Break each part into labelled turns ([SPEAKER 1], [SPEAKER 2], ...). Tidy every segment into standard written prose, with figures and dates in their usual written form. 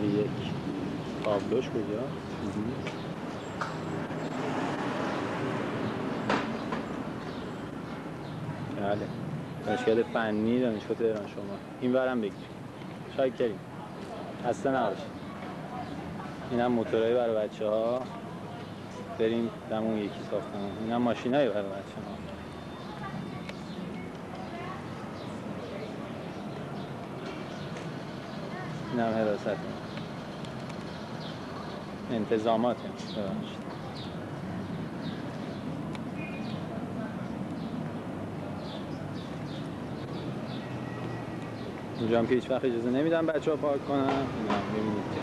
[SPEAKER 1] شماره 1 تابلوش کجا؟ بله دانشگاه فنی دانشگاه تهران شما این ورم بگیر شاید کریم اصلا نباشه اینم موتورهای برای بچه ها بریم دمون یکی ساختمون اینم ماشینایی برای بچه ها اینم حراست انتظامات ببخشید اینجا هم که هیچ وقت اجازه نمیدم بچه ها پارک کنن اینا هم میبینید که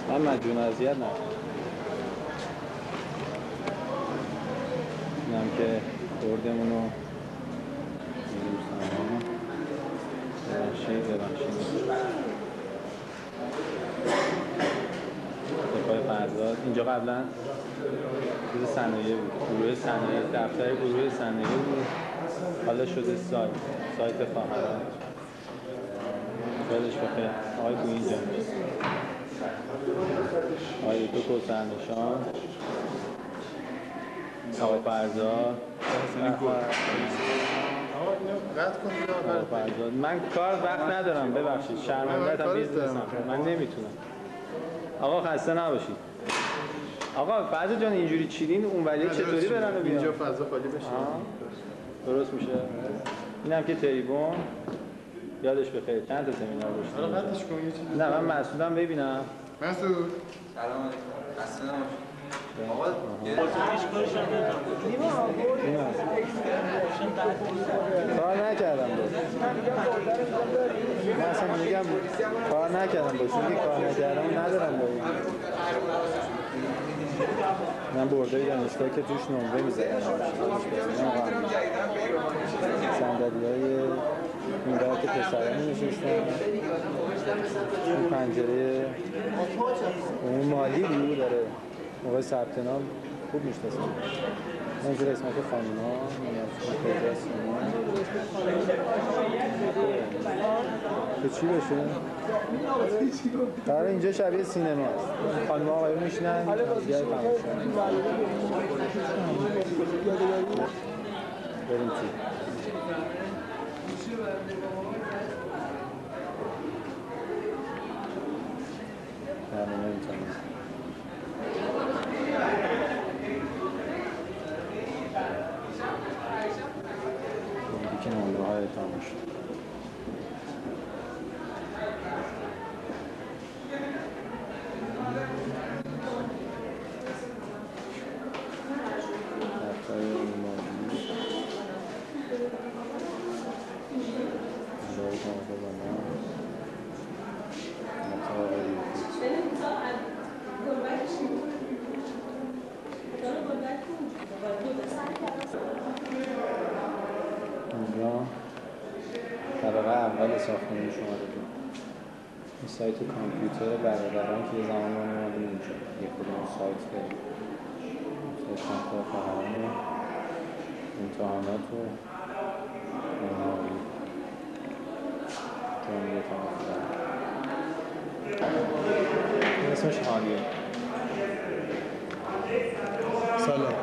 [SPEAKER 1] من مجبور اذیت نکنم اینم که خوردمونو ببخشید دفاع فرزاد اینجا قبلا چیز صنایع بود گروه صنایع دفتر گروه صنایع بود حالا شده سایت خواهران یادش بخیر آقای گویی اینجا آقای دو کوسرنشان آقای فرزاد من کار وقت ندارم ببخشید شرمنده‌ام بیزنسم من نمیتونم آقا خسته نباشید آقا فرزاد جان اینجوری چیدین اونوری چطوری برن و بیان
[SPEAKER 2] اینجا فضا خالی بشه
[SPEAKER 1] درست میشه اینم که تریبون یادش بخیر چند تا سمینار داشتیم
[SPEAKER 2] حالا قطعش کن یه چیزی
[SPEAKER 1] نه من مسعودم ببینم
[SPEAKER 2] مسعود
[SPEAKER 3] سلام علیکم خسته نباشید آقا
[SPEAKER 1] کار نکردم من اصلا میگم کار نکردم باشه که کار نکردم ندارم با این من بردای دانشگاه که توش نمره میزدم صندلی های این برای که پسرانی نشستم این پنجره اون مالی بود داره موقع ثبت نام خوب میشناسم منظور اسمت خانوما کجاست که چی بشه؟ قراره اینجا شبیه سینما هست خانوما آقایون میشنن دیگر تماشا بریم چی؟ نمیتونم که نمره های تماشا دفتر مالی برای تماشا بنا اینجا طبقه اول ساختمان شماره 2 این سایت کامپیوتر برادران که یه زمان ما اومدیم اینجا یک کدوم سایت داریم سایت خواهران امتحانات و مالی جمعیت آفرین این اسمش حالیه
[SPEAKER 2] سلام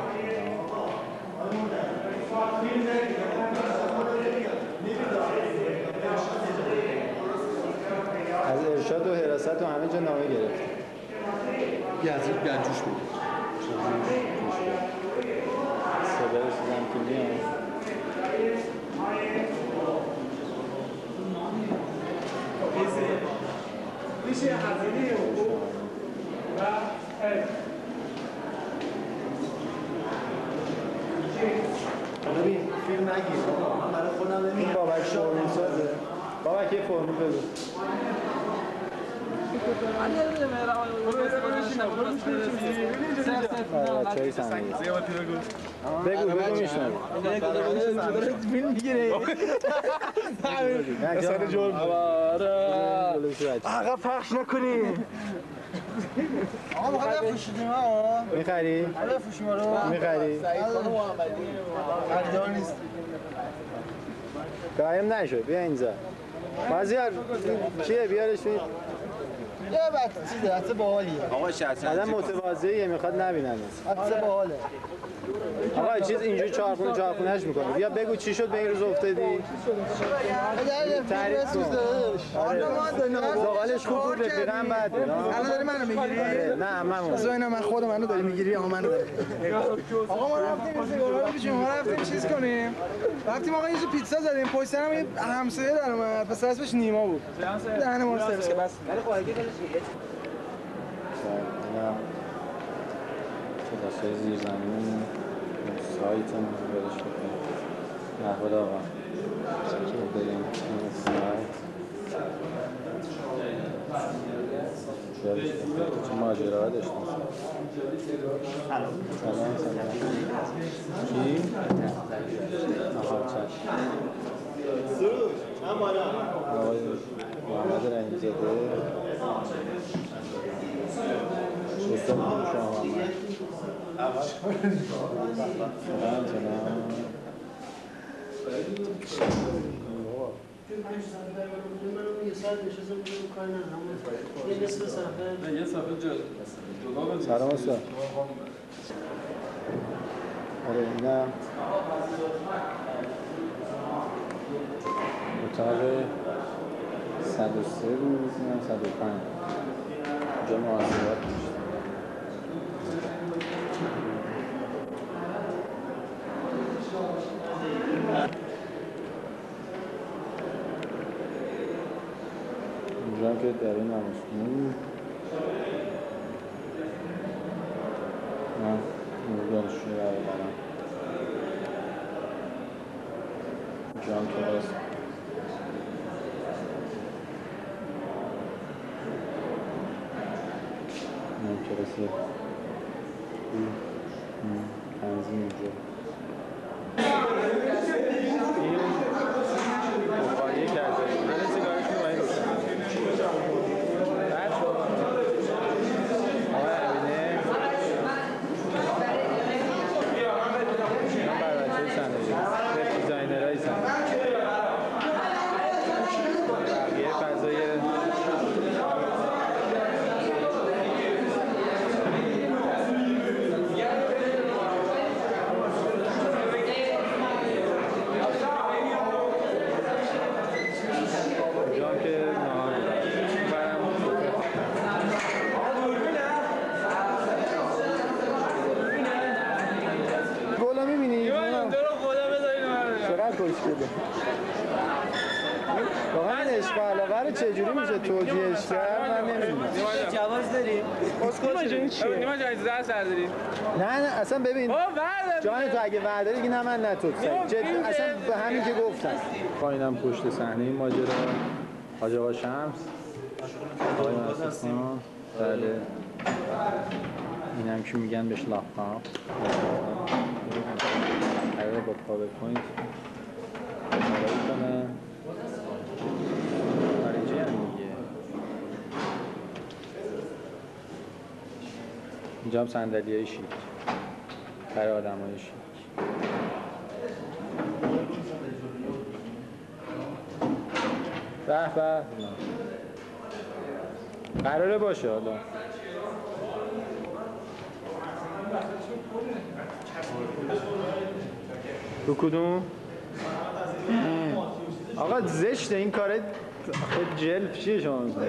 [SPEAKER 1] از ارشاد و حراست و همه جا نامه گرفت
[SPEAKER 2] گنجوش بگیر
[SPEAKER 1] صدای سیزم که میام
[SPEAKER 4] میشه هزینه حقوق و
[SPEAKER 2] ببین فیلم نگیر من برای خودم
[SPEAKER 1] این بابک فرمول سازه بابک یه فرمول بگو بچه های سنگی بگو میشنم
[SPEAKER 4] فیلم میگیره
[SPEAKER 1] سر جرم
[SPEAKER 4] آقا پخش نکنی
[SPEAKER 2] آقا میخواد بفروشیدیم ها.
[SPEAKER 1] میخری؟
[SPEAKER 2] بفروشیم رو.
[SPEAKER 1] میخری؟
[SPEAKER 2] خریدار نیست.
[SPEAKER 1] قایم نشو بیا اینجا. مازیار چیه بیارش بید؟
[SPEAKER 2] یه چیزه حتی باحالیه.
[SPEAKER 3] آقا شطرنج
[SPEAKER 1] آدم متواضعیه میخواد نبیننت.
[SPEAKER 2] حتی باحاله.
[SPEAKER 1] آقا چیز اینجوری چارخونهش میکنه. بیا بگو چی شد به این روز افتادی؟ تعریف کن. زغالش خوب بود رفیقم بعد.
[SPEAKER 4] الان داری منو میگیری؟
[SPEAKER 1] نه من
[SPEAKER 4] زاینا من خودم منو داری میگیری آقا منو داری. آقا ما رفتیم سیگارا رو بچیم، ما رفتیم چیز کنیم. رفتیم آقا یه پیتزا زدیم، پشت سرم یه همسایه در اومد. پس اسمش نیما بود. دهن ما رو سرویس که بس. ولی خب اگه
[SPEAKER 1] کلاسای زیرزمین سایت هم برش بکنیم نحوه آقا که بریم این سایت برش بکنیم چه ماجراها داشتیم سلام کی؟ آها چشم
[SPEAKER 2] سروش هم بالا.
[SPEAKER 1] آقای محمد رحیم‌زاده شسته میکنم شما محمد سلام استاد آره نه اتاق 103 بود 105 اینجا محاسبات میشه اینجا که در این نمازخون من دانشجوی برادرم اینجا هم کلاس کلاسی تنظیم اینجا مقایه کرده من سیگارش میمایی روشن بعد آقای امینه من بر بچه صندلی شف دیزاینرهای صندلی بقیه فضای واقعا این عشق علاقه رو چجوری میشه توجیهش کرد من نمیدونم
[SPEAKER 4] جواز داریم؟ نیما جان چیه؟ نیما جان اجازه سر داریم؟
[SPEAKER 1] نه اصلا ببین جان تو اگه وعده دیگه نه من نه تو اصلا به همین که گفتم پایینم پشت صحنه این ماجرا حاج آقا شمس آقای مصطفیان بله اینم که میگن بهش لاپتاپ قراره با پاورپوینت کارایی کنه خارجی هم میگه اینجا هم صندلی های شیک برای آدم های شیک به به قراره باشه حالا رو کدوم؟ آقا زشته این کاره خود جلف چیه شما میکنه؟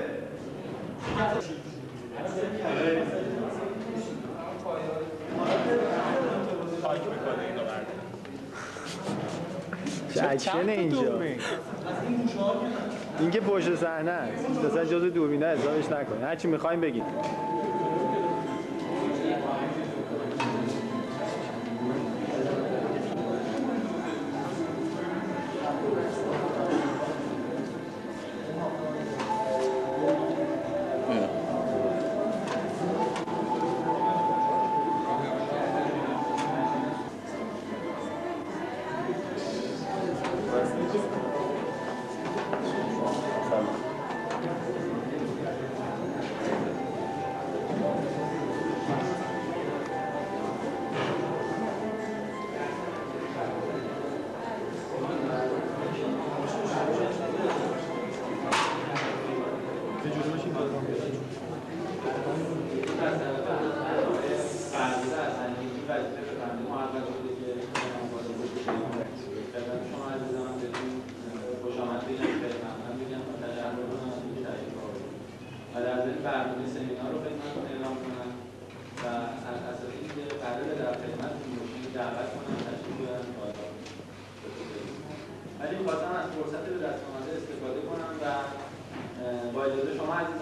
[SPEAKER 1] چه اکشنه اینجا این که پشت صحنه است مثلا جزو دوربینه حسابش نکنید هرچی میخوایم بگید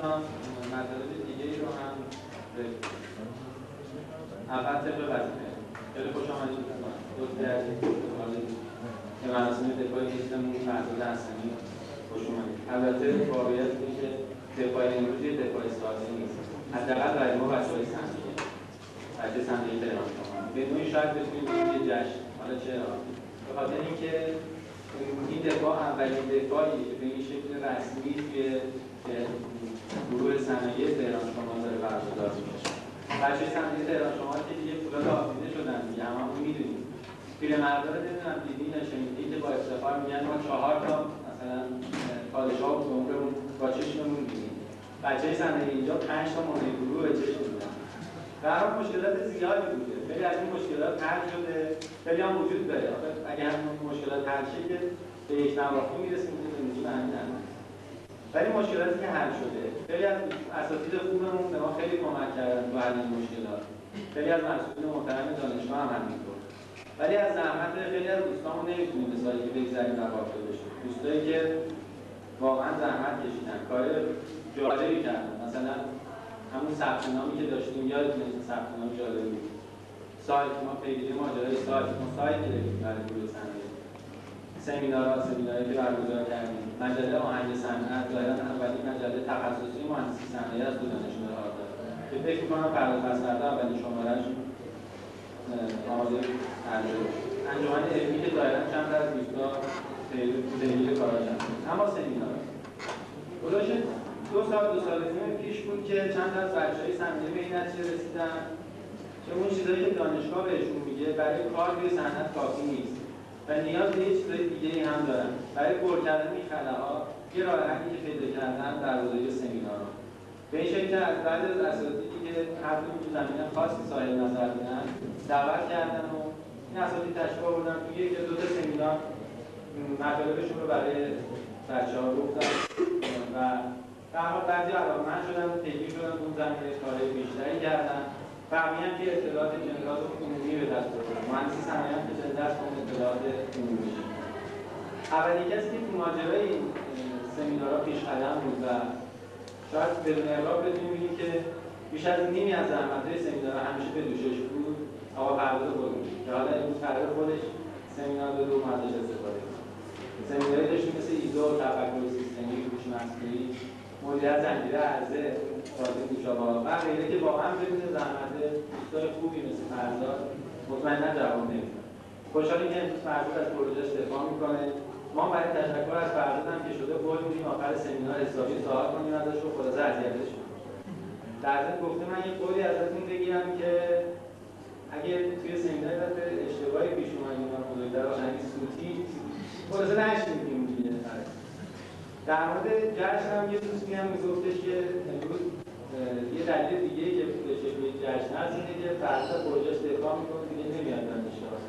[SPEAKER 5] نان مطالب دیگه‌ای رو هم بگیم. اول طبق وظیفه. خیلی خوش آمدید دوستان. لطف کردید که مراسم دفاعی کشیدمون فرزاد حسنی خوش اومدید. البته واقعیت اینه که دفاع امروز یه دفاع ساده نیست. حداقل برای ما بچه‌های صنعتی بچه صنعتی تهران شما به نوعی شاید بتونیم بگیم یه جشن. حالا چرا؟ به خاطر اینکه این دفاع اولین دفاعی که به این شکل رسمی توی گروه صنایع تهران شما داره برگزار میشه. بچه صنایع تهران شما که دیگه فولاد آفریده شدن دیگه هممون میدونیم. پیرمردا رو نمیدونم دیدین یا شنیدین که با افتخار میگن ما 4 تا مثلا پادشاه و جمهورمون با چشممون دیدیم. بچه صنایع اینجا 5 تا مدیر گروه به چشم دیدن. در حال مشکلات زیادی بوده. خیلی از این مشکلات حل شده، خیلی هم وجود داره. اگه همین مشکلات حل شه که به یک نواختی میرسیم که زندگی به همین هم. ولی مشکلاتی که حل شده، خیلی از اساتید خوبمون به ما خیلی کمک کردن تو حل این مشکلات. خیلی از مسئولین محترم دانشگاه هم همینطور. ولی از زحمت خیلی از دوستامون نمیتونیم مثالی که بگذاریم در واقع بشه. دوستایی که واقعا زحمت کشیدن، کار جالبی کردن. مثلا همون ثبت نامی که داشتیم یادتونه که ثبت نام جالبی بود. سایت ما پیگیری ماجرای سایت ما سایت گرفتیم برای گروه صنایع. سمیناری که برگزار کردیم. مجله آهنگ صنعت ظاهراً اولین مجله تخصصی مهندسی صنایع از دانشگاه آزاد که فکر می‌کنم پرداخت از فردا اولین شماره‌اش آماده کرده باشه. انجمن علمی که ظاهراً چند از دوستان پیگیر کاراش هستن. اما سمینار گذاشت 2 سال و نیم پیش بود که چند از بچه‌های صنایع به این نتیجه رسیدن که اون چیزایی که دانشگاه بهشون میگه برای کار روی صنعت کافی نیست و نیاز به یه چیزای دیگه‌ای هم دارن. برای پر کردن این خلاها یه راه حلی که پیدا کردن در حوزه سمینارها. به این شکل که از بعضی از اساتیدی که هر کدوم تو زمینه خاصی صاحب نظر بودن دعوت کردن و این اساتید تشریف آوردن توی 1-2 تا سمینار مطالبشون رو برای بچه‌ها گفتن و در حال بعضی علاقه‌مند شدن، پیگیر شدن اون زمینه کارهای بیشتری کردن. بقیه هم که اطلاعات جنرال عمومی به دست بردن. مهندسی صنایع هم که دست اون اطلاعات عمومی. اولین کسی که تو ماجرای این سمینارها پیش قدم بود و شاید بدون اغراق بتونیم بگیم که بیش از نیمی از زحمت‌های سمینارها همیشه به دوشش بود آقا پرداز بود که حالا امروز قرار خودش سمینار رو ازش استفاده کنه. سمیناری داشتیم مثل ایزو، تفکر سیستمی، هوش مصنوعی، مدیریت زنجیره عرضه، بازی مشابه و غیره که واقعا بدون زحمت دوستای خوبی مثل فرزاد مطمئنا جواب نمیدن. خوشحالیم که امروز فرزاد از پروژهش دفاع میکنه. ما برای تشکر از فرزاد هم که شده قول میدیم آخر سمینار حسابی سوال کنیم ازش و خلاصه اذیتش کنیم. در ضمن گفته من یه قولی ازتون بگیرم که اگه توی سمینار به اشتباهی پیش اومد یا بزرگتر آهنگی صوتی خلاصه نشنیدیم دیگه. در مورد جشن هم یه دوستی هم میگفتش که امروز یه دلیل دیگه که به شکل جشن هست اینه که فرزاد پروژهش دفاع میکنه دیگه نمیاد دانشگاه.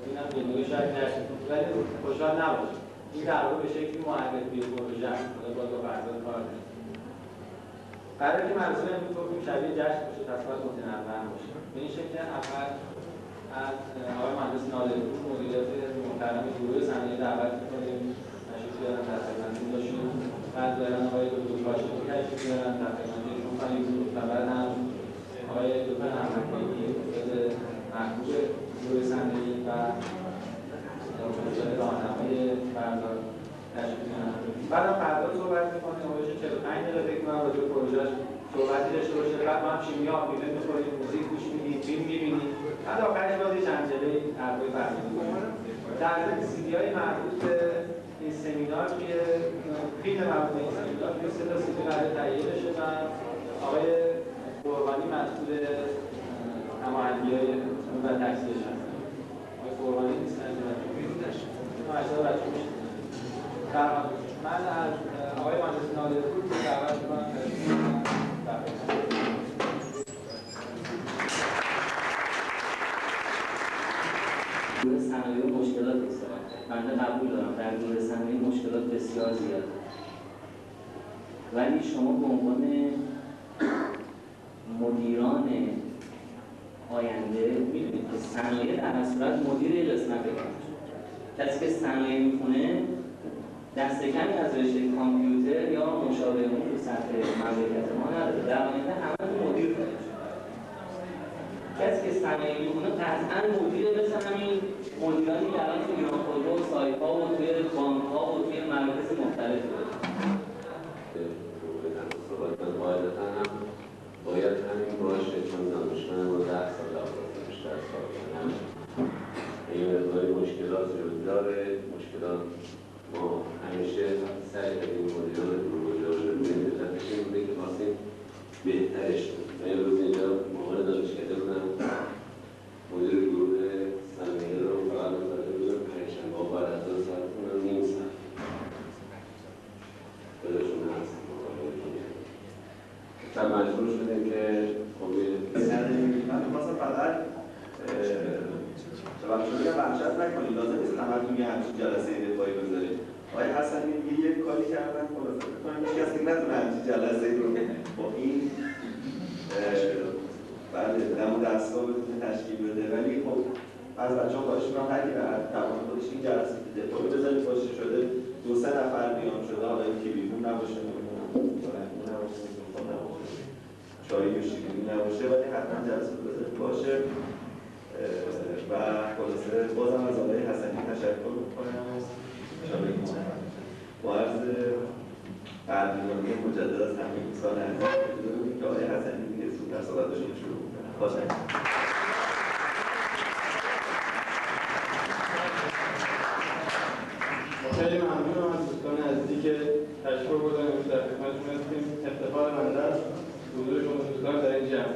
[SPEAKER 5] اینم به نوعی شاید جشن ولی خوشحال نباشه. این در واقع به شکلی معرفی پروژه است. باز با فرزاد کار داریم. قراره که مراسم امروز گفتیم شبیه جشن باشه، تصویرات متنوع باشه. به این شکل اول از آقای مهندس نادرپور مدیریت محترم گروه صنایع دعوت می‌کنیم. تشریف بیارن در خدمتتون باشیم. بعد دارن آقای دکتر کاشفی تشریف بیارن در خدمتتون کنیم. بعد هم آقای دکتر احمدی استاد محبوب گروه صنایع و استاد راهنمای فرزاد تشریف بیارن. بعد هم فرزاد صحبت می‌کنه. حدود 45 دقیقه فکر کنم راجع به پروژه‌اش صحبتی داشته باشه. بعد ما هم شیمی آبمیوه می‌خوریم، موزیک گوش میدیم، فیلم می‌بینیم. بعد آخرش باز یه چند جلوه حرفای فرزاد می‌کنیم. در ضمن سی‌دی‌های مربوط به این سمینار که فیلم مربوط به این سمینار که 3 تا سی‌دی قرار تهیه بشه و آقای قربانی مسئول هماهنگی‌های و تکثیرش هستن. آقای قربانی نیستن در حال من از آقای مهندس نادرپور دعوت می‌کنم
[SPEAKER 6] گروه صنایع مشکلات دارم. بنده قبول دارم در گروه صنایع مشکلات بسیار زیاد. ولی شما به عنوان مدیران آینده می‌دونید که صنایع در صورت مدیر قسمت کسی که صنایع می‌خونه دست کمی از رشته کامپیوتر یا مشابه اون تو سطح مملکت ما نداره. در آینده همه مدیر کنه. کسی که صنایع می‌کنه قطعاً مدیره، مثل همین مدیرانی که الان تو ایران خودرو و سایپا و توی بانک‌ها و توی مراکز مختلف داره.
[SPEAKER 7] قاعدتاً هم باید همین باشه، چون دانشمند ما 10 سال بیشتر کار کنم. این مقداری مشکلات رو داره. مشکلات ما همیشه سعی کردیم مدیران گروه رو ببینیم بوده که خواستیم بهترش کنیم. من یه روز اینجا مقال دانشکده بودم، مدیر گروه صنایع رو فقط متوجه بودم پنجشنبه‌ها بعد از 2 ساعت کنم نیم ساعت خودشون هست. و مجبور شدیم که
[SPEAKER 2] من می‌خواستم فقط شبکه‌های وحشت نکنید، لازم نیست همتون یه همچین جلسه دفاعی بذارید. آقای حسنی میگه یه کاری کردن خلاصه بکنم هیچ کسی نتونه همچین جلسه رو با این بله نمو دستگاه بتونه تشکیل بده. ولی خب از بچه‌ها خواهش می‌کنم هر کی به توان خودش این جلسه دفاعی بذارید. باشه شده 2-3 نفر بیان شده، حالا یکی بیرون نباشه، چایی و شیرینی نباشه، ولی حتما جلسه بذارید باشه. و خلاصه بازم از آقای حسنی تشکر می‌کنم با عرض قدردانی مجدد از همه دوستان عزیز که آقای حسنی دیگه زودتر صحبتشون شروع می‌کنم. باشید.
[SPEAKER 5] خیلی ممنونم از دوستان عزیزی که تشکر گذاریم در خدمتتون هستیم. افتخار بنده است حضور شما دوستان در این جمع.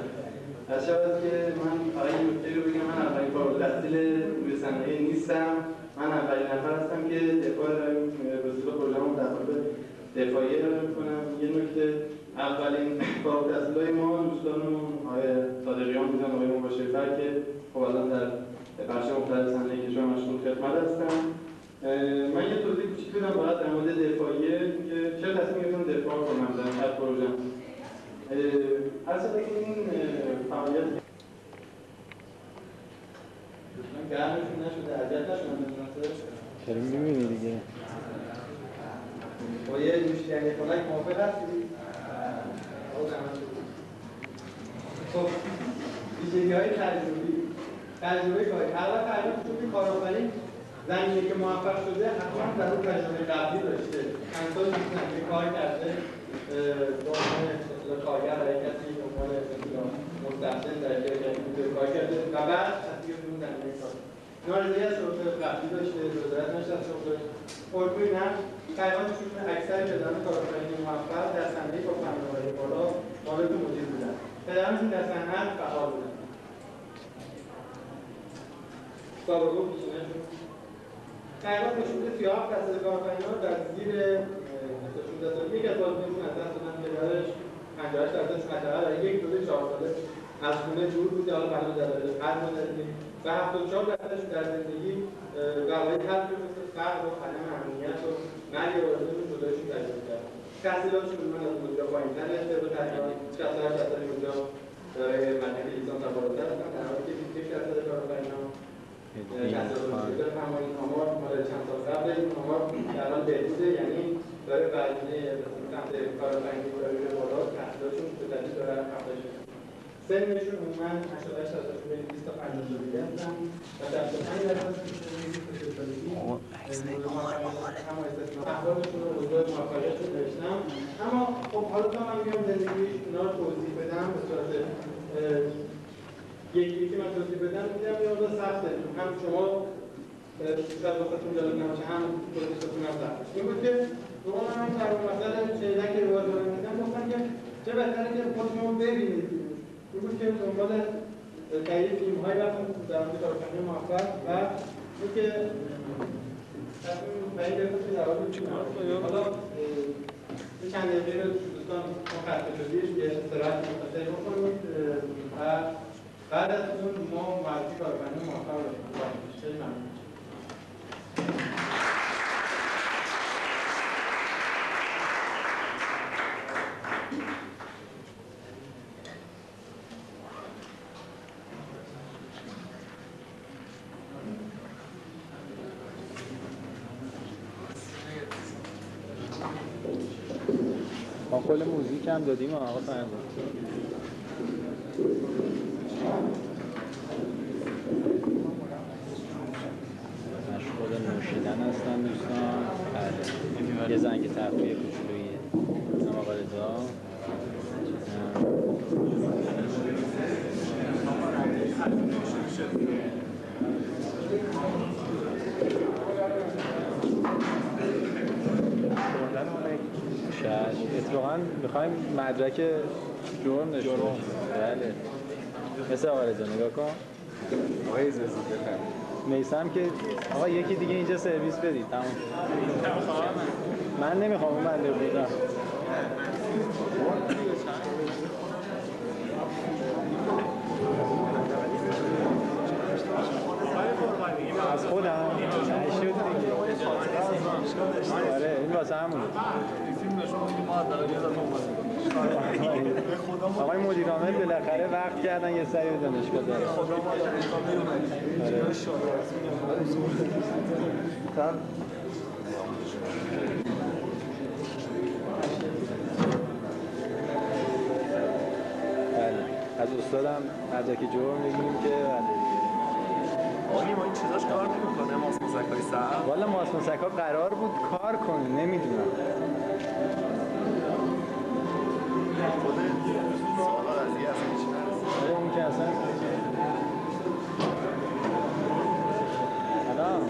[SPEAKER 5] از شب که من فقط این نکته رو بگم، من اولین کار تحصیل روی صنایع نیستم. من اولین نفر هستم که دفاع وظیفه پروژه‌مو در مورد دفاعی ارائه می‌کنم. یه نکته، اولین کار تحصیل‌های ما دوستانمون آقای صادقیان بودن، آقای مباشرفر که خب الان در بخش مختلف صنایع کشور مشغول خدمت هستم. من یه توضیح کوچیک بدم فقط در مورد دفاعیه که چرا تصمیم گرفتم دفاع کنم در هر پروژه. اصلا که این فعالیت گرمشون نشده، اذیت نشدن
[SPEAKER 1] چرا می‌بینی دیگه؟
[SPEAKER 5] با یه نوشیدنی خنک موافق هستی؟ خب ویژگی‌های تجربه کاری. هر وقت توی کارآفرین زمینه که موفق شده حتما در اون تجربه قبلی داشته. چند سال می‌تونن که کار کرده با عنوان کارگر برای کسی به عنوان مستحسن در یک کار کرده و بعد تصدیق اون زمینه کار. نارضایتی از شروط قبلی داشته، رضایت نشده از شروط الگوی نقش تقریبا اکثر پدران کارآفرینی موفق در صنایع با فناوری بالا مالک مدیر بودن. پدرانشون در صنعت فعال بودن. سابقه و پیشینه‌شون تقریبا به شروط 37% کارآفرینان در زیر 16 سالگی یک از والدینشون از دست دادن که درش 58% حداقل در یک دوره 4 ساله از خونه دور بوده، حالا معلوم دلایل قلب نداریم و 74% در زندگی قواعد حل مثل فقر و عدم امنیت و مرگ والدینشون جدایشون تجربه کردن. تحصیلاتشون من از اونجا پایین‌تر رسیده به تقریبا 68% اونجا دارای مدرک لیسانس و بالاتر هستن، در حالی که 21% کارآفرینان تحصیلات همین آمار مال چند سال قبل این آمار در حال بهبوده، یعنی داره برنامه سمت کارآفرینی داره به بالا، تحصیلاتشون به تدریج داره افزایش می‌کنه. سنشون عموماً 88 سالشون بین 20 تا 50 سالگی هستن و 75% احوالشون رو موضوع موفقیتشون نوشتم. اما خب حالا تا من میگم زندگی اینا رو توضیح بدم به صورت یکی من توضیح بدم میگم یه مقدار سخته، هم شما شاید واسهتون جالب نباشه، هم توضیحتون هم سخته. این بود که دوباره من در مثلا شنیدن که روایت رو میدم گفتن که چه بهتره که خودشون ببینید. این بود که دنبال تهیه فیلم‌هایی رفتم در مورد کارآفرینی موفق و این که تصمیم به این گرفتم که در حال حالا چند دقیقه رو دوستان ما خسته شدید یه استراحت مختصری بکنید و بعد از اون ما معرفی کارآفرینی موفق رو بکنیم. خیلی ممنون.
[SPEAKER 1] کل موزیک هم دادیم آقا فرزاد. مشغول نوشیدن هستن دوستان. بله. یه زنگ تفریح کوچولویی. هم آقا رضا. اتفاقا میخوایم مدرک جرم داشته باشیم. بله. مثل آقا رضا نگاه کن.
[SPEAKER 3] آقای زیزی بفرمایید.
[SPEAKER 1] میثم که آقا یکی دیگه اینجا سرویس بدید. تمام. من نمیخوام اون بنده بودم. از خودم شد دیگه. آره این واسه همونه. آقای مدیر عامل بالاخره وقت کردن یه سری به دانشگاه داره. بله از استادم مدرک جرم میگیم که
[SPEAKER 8] آقای ما این چیزاش کار نمیکنه ماسموزکای سر؟
[SPEAKER 1] والا ماسموزکا قرار بود کار کنه نمیدونم.
[SPEAKER 8] خود سوالا قضیه اصلا هیچ نرسید.
[SPEAKER 1] اون که اصلا سلام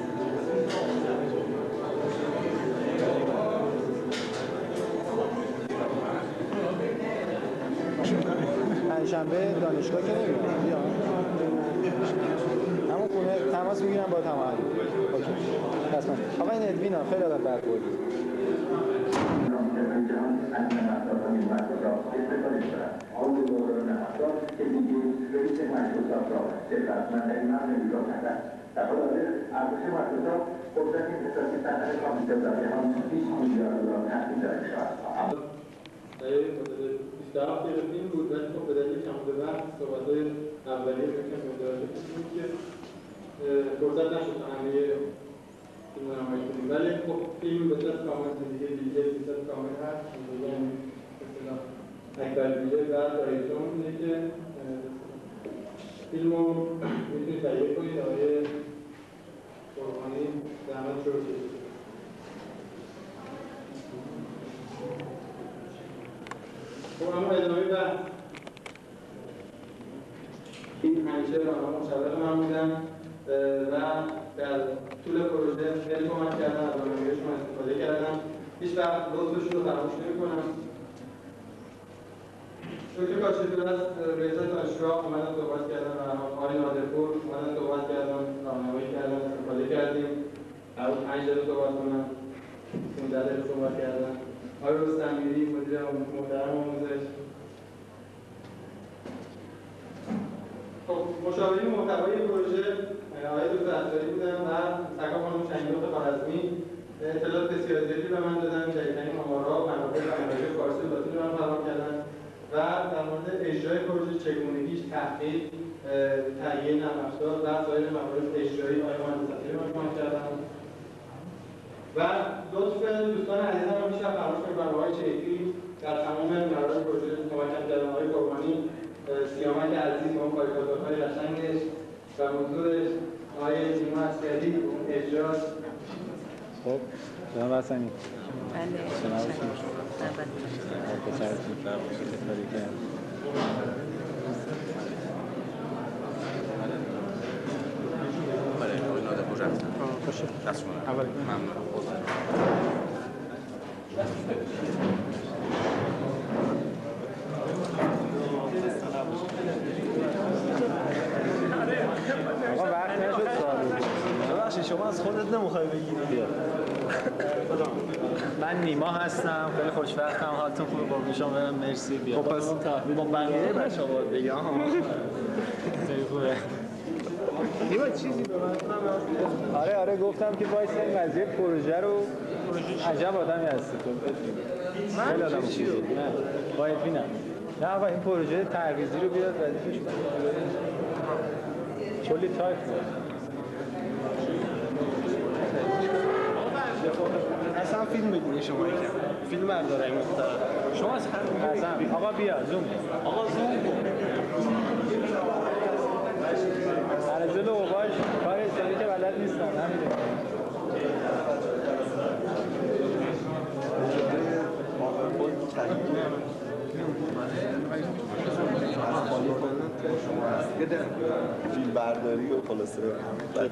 [SPEAKER 1] پنجشنبه دانشگاه که نمیدونم بیا همون خونه تماس میگیرم با تمام. اوکی رسما آقای ندوینا خیلی ازت برخوردید.
[SPEAKER 5] طرف گرفتیم بود ولی خب به دلیل کمبود وقت صحبت‌های اولیه رو یکم مدارجه کردیم که فرصت نشد تا همه فیلم رو نمایش کنیم ولی خب فیلم به صورت کامل زندگی بیجه به صورت کامل هست یعنی مثلا اکبر بیجه و رایزون اینه که فیلم رو میتونید تهیه کنید آقای قربانی زحمت شروع کشید. خب اما ادامه بحث این همیشه راهنما مشاور من بودن و در طول پروژه خیلی کمک کردن از راهنمایی‌هاشون استفاده کردن هیچ وقت لطفشون رو فراموش نمی‌کنم. دکتر کاشفی از رئیس دانشگاه اومدن صحبت کردن و آقای نادرپور اومدن صحبت کردن راهنمایی کردن استفاده کردیم هر 5 دقیقه صحبت کنن 15 دقیقه صحبت کردن. آقای رستمیری مدیر محترم آموزش. خب مشاورین محتوای پروژه آقای دکتر افزاری بودن و سکا خانم شنگرخ خوارزمی اطلاعات بسیار زیادی به من دادن. جدیدترین آمارها منابع و منابع فارسی و لاتین رو هم فراهم کردن و در مورد اجرای پروژه چگونگیش تحقیق تهیه نرم افزار و سایر موارد اجرایی آقای مهندس افزاری رو کمک کردن و لطف دوستان عزیزم رو بیشتر فراموش می‌کنم. آقای چیخی در تمام مراحل پروژه کمک کردن. آقای قربانی سیامک عزیز با اون کاریکاتورهای قشنگش و موضوعش. آقای نیما عسکری اون اجراش.
[SPEAKER 1] خب جناب حسنی
[SPEAKER 9] بله
[SPEAKER 8] باشه دست کنم اول ممنون.
[SPEAKER 1] آقا وقت نشد سوال
[SPEAKER 8] ببخشید شما از خودت نمیخوای بگیری؟
[SPEAKER 1] من نیما هستم خیلی خوشوقتم حالتون خوبه با شما برم مرسی بیا
[SPEAKER 8] خب پس با بقیه بچه‌ها باید بگم
[SPEAKER 1] خیلی خوبه.
[SPEAKER 8] نیما چیزی به من
[SPEAKER 1] آره گفتم که وایس این قضیه پروژه رو عجب آدمی هستی تو. خیلی آدم خوبیه. نه باید ببینم. نه آقا این پروژه تعویضی رو بیاد ردیفش کنه. کلی تایپ
[SPEAKER 8] اصلا فیلم بگیری شما یکم
[SPEAKER 9] فیلم برداره این شما از
[SPEAKER 1] حسن آقا بیا زوم
[SPEAKER 9] آقا زوم
[SPEAKER 1] هر جلو باش کار استانی که بلد نیستن همینه
[SPEAKER 2] فیلم برداری و خلاصه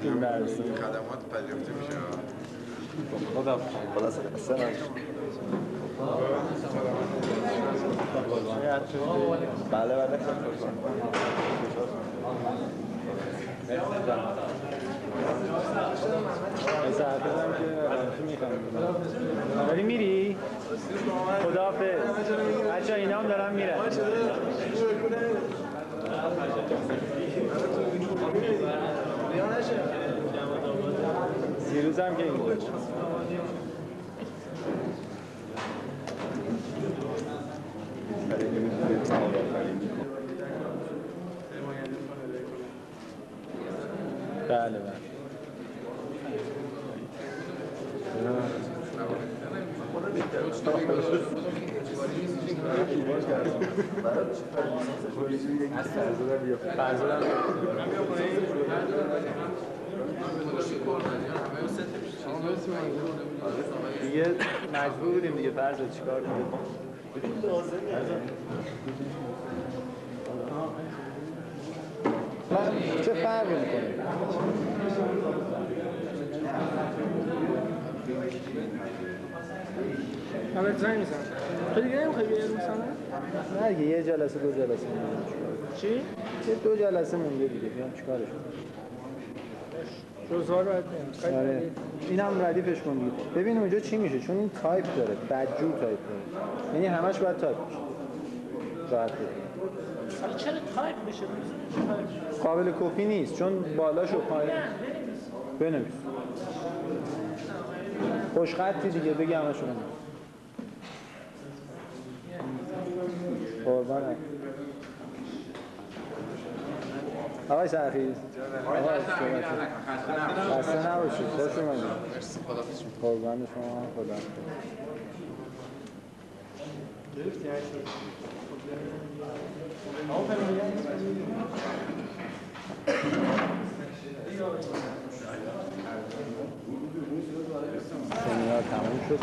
[SPEAKER 1] فیلم برداری
[SPEAKER 10] خدمات پذیرفته میشه
[SPEAKER 1] خدا
[SPEAKER 2] خلاصه اصلا بله بله
[SPEAKER 1] از حافظم که میخوام داری میری؟ خداحافظ بچه اینا هم دارن میرن دیروز هم که این بود بله بله دیگه مجبور بودیم دیگه فرض چیکار کنیم چه فرقی میکنه
[SPEAKER 4] من زنگ میزنم تو دیگه نمیخوای بیای مثلا
[SPEAKER 1] نه دیگه یه جلسه دو جلسه مونده
[SPEAKER 4] چی؟
[SPEAKER 1] یه دو جلسه مونده دیگه بیام چیکارش کنم
[SPEAKER 4] روزها رو
[SPEAKER 1] آره اینم ردیفش کن دیگه ببین اونجا چی میشه چون این تایپ داره بدجور تایپ داره یعنی همش باید تایپ بشه راحت
[SPEAKER 4] حالا چرا تایپ بشه؟
[SPEAKER 1] قابل کپی نیست چون بالاشو پایین بنویس خوش خطی دیگه بگی همشو بنویس قربانه آقای سرخیز خسته نباشید خوش اومدید قربان شما خدا سمینار تموم شده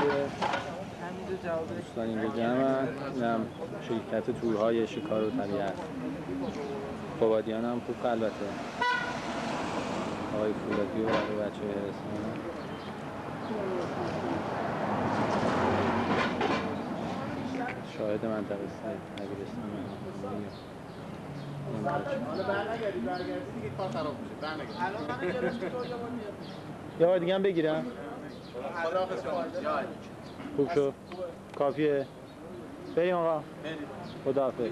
[SPEAKER 1] دوستان اینجا جمعن اینم شرکت تورهای شکار و طبیعت قبادیان هم خوب البته آقای فولادی و بقیه بچه هستن شاهد منطقه نگرستان
[SPEAKER 10] حالا برنگردی دیگه کار خراب میشه برنگردی الان من جلوش تو
[SPEAKER 1] یه بار دیگه هم بگیرم
[SPEAKER 10] خداحافظ شما
[SPEAKER 1] خوب شد کافیه بریم آقا خداحافظ